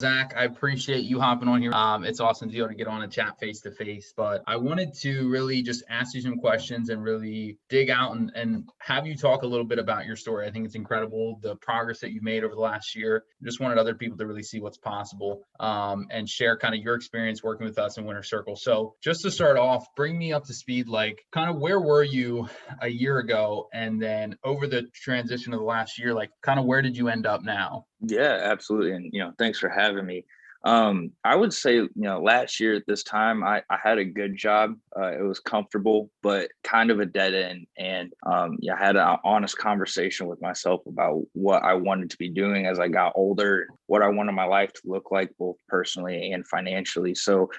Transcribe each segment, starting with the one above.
Zach, I appreciate you hopping on here. It's awesome to be able to get on and chat face to face, but I wanted to really just ask you some questions and really dig out and have you talk a little bit about your story. I think it's incredible, the progress that you've made over the last year. Just wanted other people to really see what's possible and share kind of your experience working with us in Winner Circle. So just to start off, bring me up to speed, like kind of where were you a year ago? And then over the transition of the last year, like kind of where did you end up now? Yeah, absolutely. And, thanks for having me. I would say, last year at this time, I had a good job. It was comfortable, but kind of a dead end. And yeah, I had an honest conversation with myself about what I wanted to be doing as I got older, what I wanted my life to look like, both personally and financially. So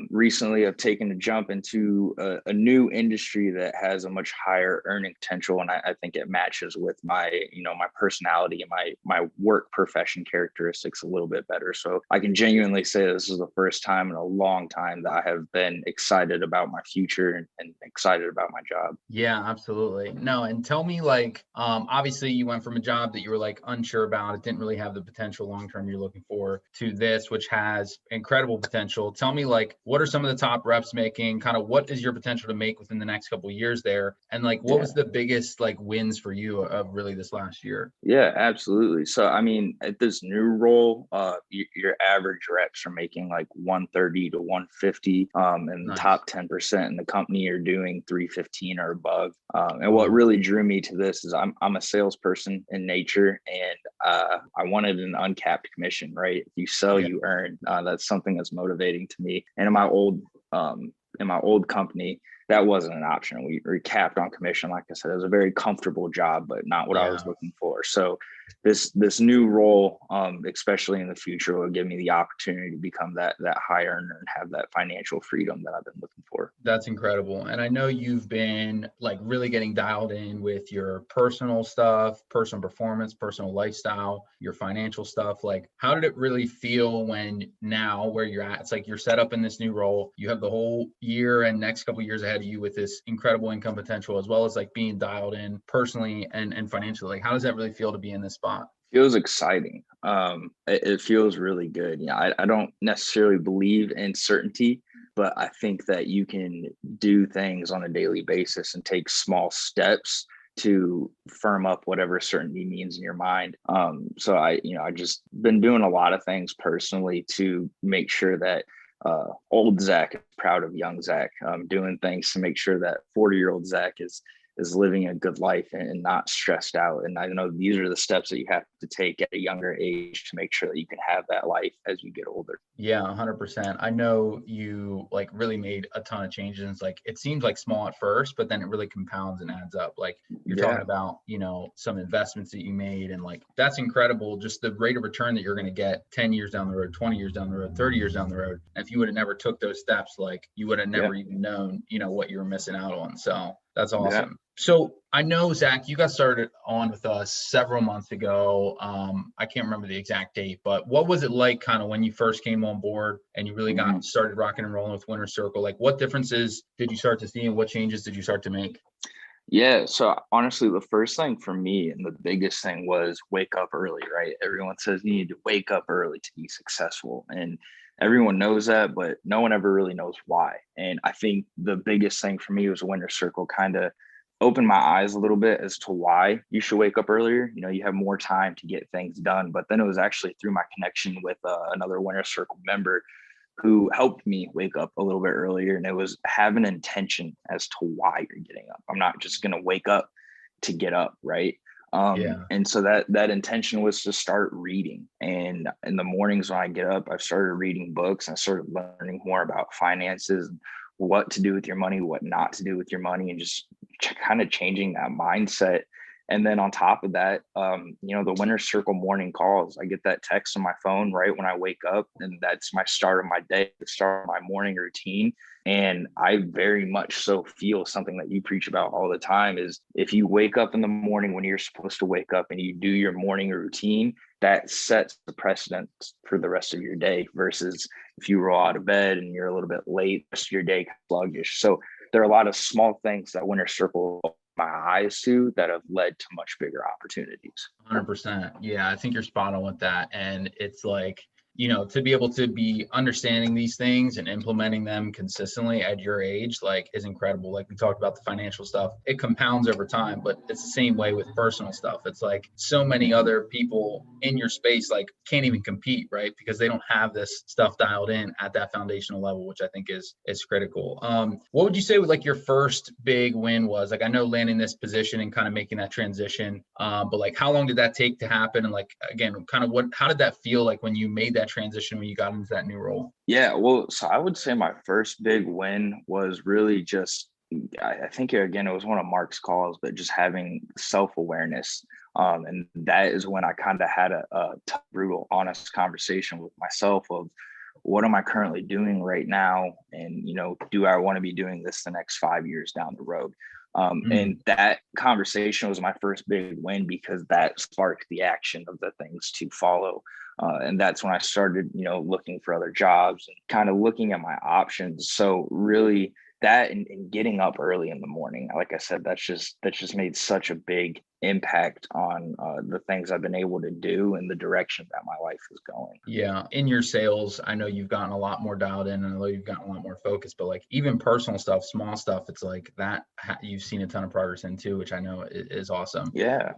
recently I've taken a jump into a new industry that has a much higher earning potential, and I think it matches with my my personality and my work profession characteristics a little bit better. So I can genuinely say this is the first time in a long time that I have been excited about my future and excited about my job. Yeah, absolutely. No, and tell me like, obviously you went from a job that you were like unsure about, it didn't really have the potential long term you're looking for, to this, which has incredible potential. Tell me like, what are some of the top reps making? Kind of what is your potential to make within the next couple of years there? And like, what Yeah. was the biggest like wins for you of really this last year? Yeah, absolutely. So, I mean, at this new role, your average reps are making like 130 to 150, and the Nice. top 10% in the company are doing 315 or above. And what Wow. really drew me to this is I'm a salesperson in nature, and I wanted an uncapped commission, right? If you sell, Yeah. you earn. That's something that's motivating to me. And in my old company, that wasn't an option. We were capped on commission. Like I said, it was a very comfortable job, but not what I Yeah. was looking for. So this new role, especially in the future, will give me the opportunity to become that high earner and have that financial freedom that I've been looking for. That's incredible. And I know you've been like really getting dialed in with your personal stuff, personal performance, personal lifestyle, your financial stuff. Like, how did it really feel when now where you're at? It's like you're set up in this new role. You have the whole year and next couple of years ahead of you with this incredible income potential, as well as like being dialed in personally and financially. Like, how does that really feel to be in this spot? Feels exciting. It feels really good. I don't necessarily believe in certainty, but I think that you can do things on a daily basis and take small steps to firm up whatever certainty means in your mind. So I just been doing a lot of things personally to make sure that old Zach is proud of young Zach. Doing things to make sure that 40-year-old Zach is living a good life and not stressed out. And I know these are the steps that you have to take at a younger age to make sure that you can have that life as you get older. Yeah, 100%. I know you like really made a ton of changes. It's like it seems like small at first, but then it really compounds and adds up. Like you're talking Yeah. about, some investments that you made and like that's incredible. Just the rate of return that you're going to get 10 years down the road, 20 years down the road, 30 years down the road. And if you would have never took those steps, like you would have Yeah. never even known, what you were missing out on. So that's Yeah. awesome. So I know, Zach, you got started on with us several months ago. I can't remember the exact date, but what was it like kind of when you first came on board and you really got Mhm. started rocking and rolling with Winter Circle? Like what differences did you start to see and what changes did you start to make? Yeah. So honestly, the first thing for me and the biggest thing was wake up early, right? Everyone says you need to wake up early to be successful. And everyone knows that, but no one ever really knows why. And I think the biggest thing for me was Winter Circle kind of opened my eyes a little bit as to why you should wake up earlier. You have more time to get things done. But then it was actually through my connection with another Winter Circle member who helped me wake up a little bit earlier. And it was have an intention as to why you're getting up. I'm not just going to wake up to get up, right? Yeah. And so that intention was to start reading. And in the mornings when I get up, I've started reading books and I started learning more about finances, what to do with your money, what not to do with your money, and just kind of changing that mindset. And then on top of that, the Winner Circle morning calls, I get that text on my phone right when I wake up, and that's my start of my day, the start of my morning routine. And I very much so feel something that you preach about all the time is if you wake up in the morning when you're supposed to wake up and you do your morning routine, that sets the precedent for the rest of your day versus if you roll out of bed and you're a little bit late, the rest of your day sluggish. So there are a lot of small things that Winter Circle my eyes to that have led to much bigger opportunities. 100%. Yeah, I think you're spot on with that. And it's like, to be able to be understanding these things and implementing them consistently at your age, like, is incredible. Like we talked about the financial stuff, it compounds over time, but it's the same way with personal stuff. It's like so many other people in your space, like, can't even compete, right? Because they don't have this stuff dialed in at that foundational level, which I think is critical. What would you say with like your first big win was? Like, I know landing this position and kind of making that transition, but like, how long did that take to happen? And like, again, kind of how did that feel like when you made that transition, when you got into that new role? Yeah, well, so I would say my first big win was really just, I think again, it was one of Mark's calls, but just having self-awareness. And that is when I kind of had a tough, brutal, honest conversation with myself of what am I currently doing right now? And, do I want to be doing this the next 5 years down the road? And that conversation was my first big win because that sparked the action of the things to follow. And that's when I started, looking for other jobs and kind of looking at my options. So really that and getting up early in the morning, like I said, that's just made such a big impact on the things I've been able to do and the direction that my life is going. Yeah. In your sales, I know you've gotten a lot more dialed in, and I know you've gotten a lot more focused, but like even personal stuff, small stuff, it's like that you've seen a ton of progress in too, which I know is awesome. Yeah.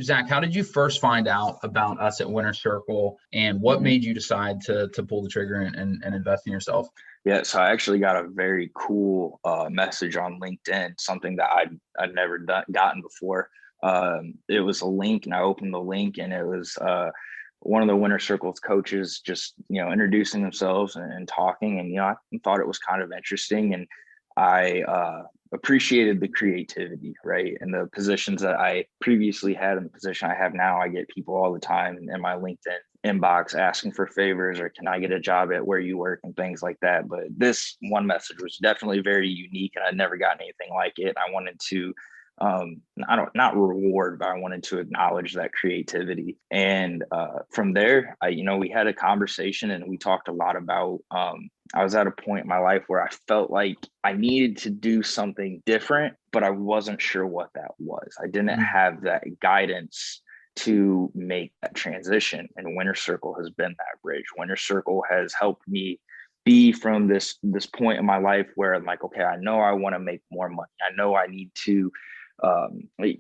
Zach, how did you first find out about us at Winner Circle, and what made you decide to pull the trigger and invest in yourself? Yeah, so I actually got a very cool message on LinkedIn, something that I'd never gotten before. It was a link, and I opened the link, and it was one of the Winner Circle's coaches just introducing themselves and talking, and I thought it was kind of interesting, and I appreciated the creativity, right? And the positions that I previously had and the position I have now, I get people all the time in my LinkedIn inbox asking for favors, or can I get a job at where you work and things like that. But this one message was definitely very unique, and I'd never gotten anything like it. I wanted to not reward, but I wanted to acknowledge that creativity. And from there, we had a conversation, and we talked a lot about I was at a point in my life where I felt like I needed to do something different, but I wasn't sure what that was. I didn't have that guidance to make that transition. And Winner Circle has been that bridge. Winner Circle has helped me be from this point in my life where I'm like, okay, I know I want to make more money. I know I need to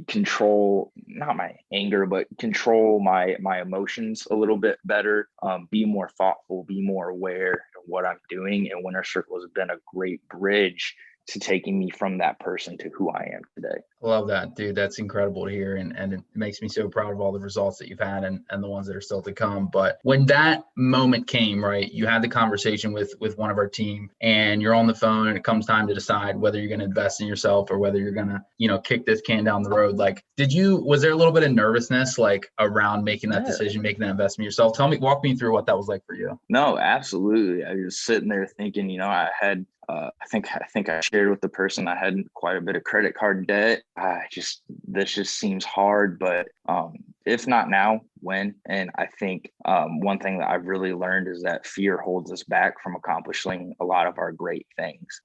control, not my anger, but control my emotions a little bit better, be more thoughtful, be more aware of what I'm doing. And Winner Circle has been a great bridge to taking me from that person to who I am today. Love that, dude. That's incredible to hear. And it makes me so proud of all the results that you've had and the ones that are still to come. But when that moment came, right, you had the conversation with one of our team, and you're on the phone, and it comes time to decide whether you're going to invest in yourself or whether you're going to, kick this can down the road. Like, was there a little bit of nervousness, like, around making that decision, making that investment yourself? Walk me through what that was like for you. No, absolutely. I was sitting there thinking, I had, I think I shared with the person I had quite a bit of credit card debt. This just seems hard, but if not now, when? And I think one thing that I've really learned is that fear holds us back from accomplishing a lot of our great things.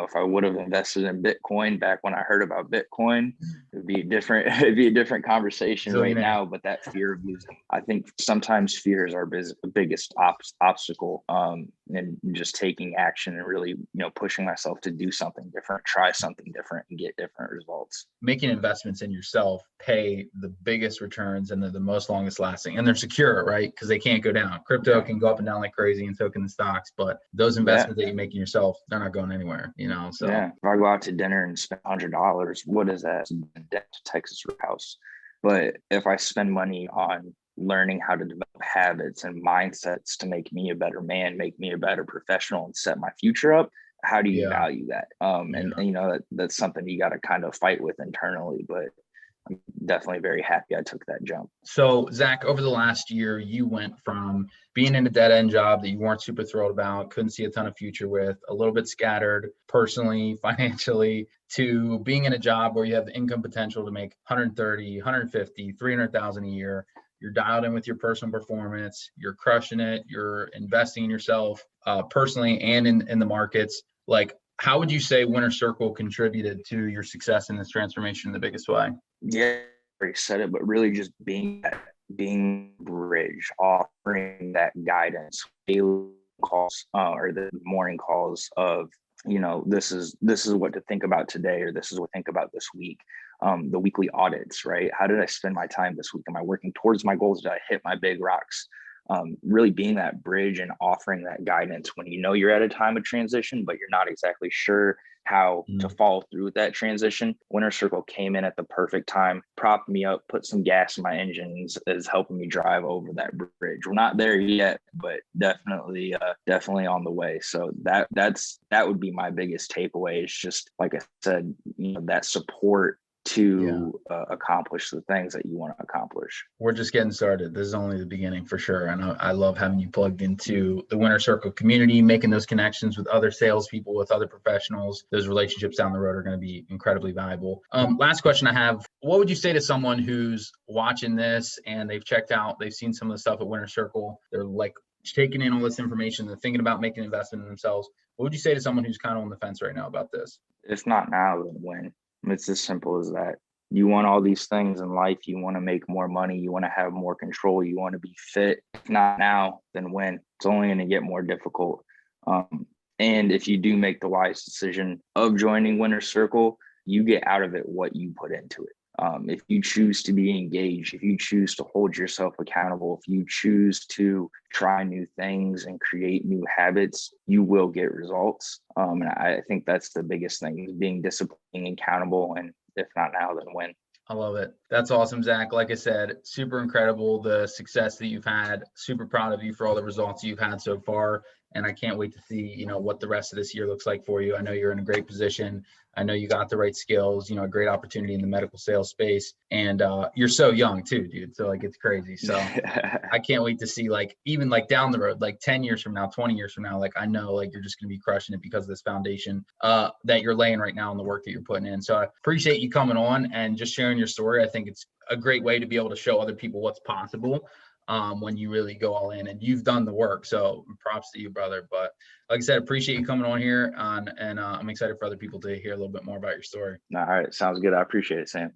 If I would have invested in Bitcoin back when I heard about Bitcoin, it'd be a different conversation right now. But that fear of losing, I think sometimes fear is our biggest obstacle, and just taking action and really, pushing myself to do something different, try something different, and get different results. Making investments in yourself pay the biggest returns, and they're the most longest lasting, and they're secure, right? Because they can't go down. Crypto can go up and down like crazy, and so can the stocks, but those investments that you make in yourself, they're not going anywhere, so. Yeah, if I go out to dinner and spend $100, what is that? Debt to Texas Roadhouse. But if I spend money on learning how to develop habits and mindsets to make me a better man, make me a better professional, and set my future up, how do you value that? And that's something you got to kind of fight with internally, but I'm definitely very happy I took that jump. So Zach, over the last year, you went from being in a dead end job that you weren't super thrilled about, couldn't see a ton of future with, a little bit scattered personally, financially, to being in a job where you have the income potential to make 130, 150, 300,000 a year. You're dialed in with your personal performance. You're crushing it. You're investing in yourself personally and in the markets. Like, how would you say Winner Circle contributed to your success in this transformation in the biggest way? Yeah, I already said it, but really just being being bridge, offering that guidance, daily calls or the morning calls of, this is what to think about today, or this is what to think about this week. The weekly audits, right? How did I spend my time this week? Am I working towards my goals? Did I hit my big rocks? Really being that bridge and offering that guidance when you're at a time of transition, but you're not exactly sure how to follow through with that transition. Winner Circle came in at the perfect time, propped me up, put some gas in my engines, is helping me drive over that bridge. We're not there yet, but definitely on the way. So that would be my biggest takeaway, is just, like I said, that support to accomplish the things that you want to accomplish. We're just getting started. This is only the beginning for sure. And I love having you plugged into the Winner Circle community, making those connections with other salespeople, with other professionals. Those relationships down the road are going to be incredibly valuable. Last question I have, what would you say to someone who's watching this and they've checked out, they've seen some of the stuff at Winner Circle, they're like taking in all this information, they're thinking about making an investment in themselves. What would you say to someone who's kind of on the fence right now about this? If not now, then when? It's as simple as that. You want all these things in life. You want to make more money. You want to have more control. You want to be fit. If not now, then when? It's only going to get more difficult. And if you do make the wise decision of joining Winner Circle, you get out of it what you put into it. If you choose to be engaged, if you choose to hold yourself accountable, if you choose to try new things and create new habits, you will get results. And I think that's the biggest thing, is being disciplined, accountable, and if not now, then when. I love it. That's awesome, Zach. Like I said, super incredible, the success that you've had. Super proud of you for all the results you've had so far. And I can't wait to see, what the rest of this year looks like for you. I know you're in a great position. I know you got the right skills, a great opportunity in the medical sales space. And you're so young too, dude. So it's crazy. So I can't wait to see, even down the road, 10 years from now, 20 years from now, I know you're just going to be crushing it because of this foundation that you're laying right now and the work that you're putting in. So I appreciate you coming on and just sharing your story. I think it's a great way to be able to show other people what's possible when you really go all in, and you've done the work. So props to you, brother. But like I said, appreciate you coming on here and I'm excited for other people to hear a little bit more about your story. All right. Sounds good. I appreciate it, Sam.